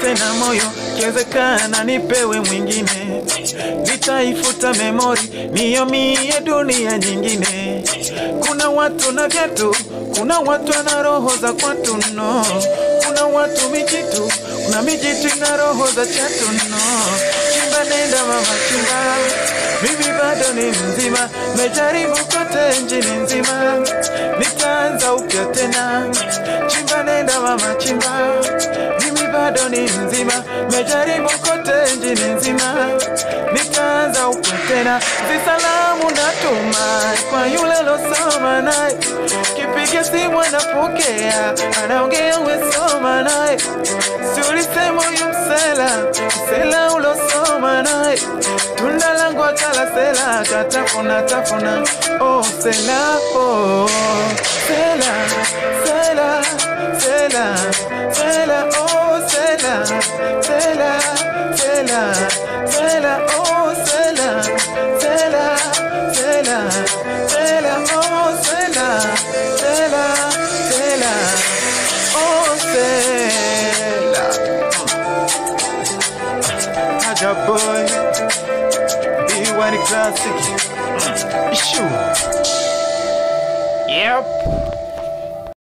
tena moyo, kiwezekana nipewe mwingine. Nitaifuta memori, nihamie dunia nyingine. Kuna watu na viatu, kuna watu na roho za kwatu no. Kuna watu mijitu, kuna mijitu na roho za chatu no. Chimba nenda mama chimba, mimi bado ni mzima, mejaribu kote nchini nzima. Nitaanza upya tena, chimba nenda mama chimba, mimi bado ni mzima, mejaribu kote nchini nzima. Nitaanza upya tena, zisalamu natuma kwa yule losoma naye. Kipiga simu anapokea, anaongea umesoma naye. Si ulisema huyu msela ulosoma naye. Tunda langu akala sela, katafuna tafuna. Oh sela, oh sela, sela, sela, sela, oh sela, sela, sela, sela, oh sela, sela, sela, sela, oh sela, sela, sela, oh sela. Haja boy, B1 classic. Issue. Yep.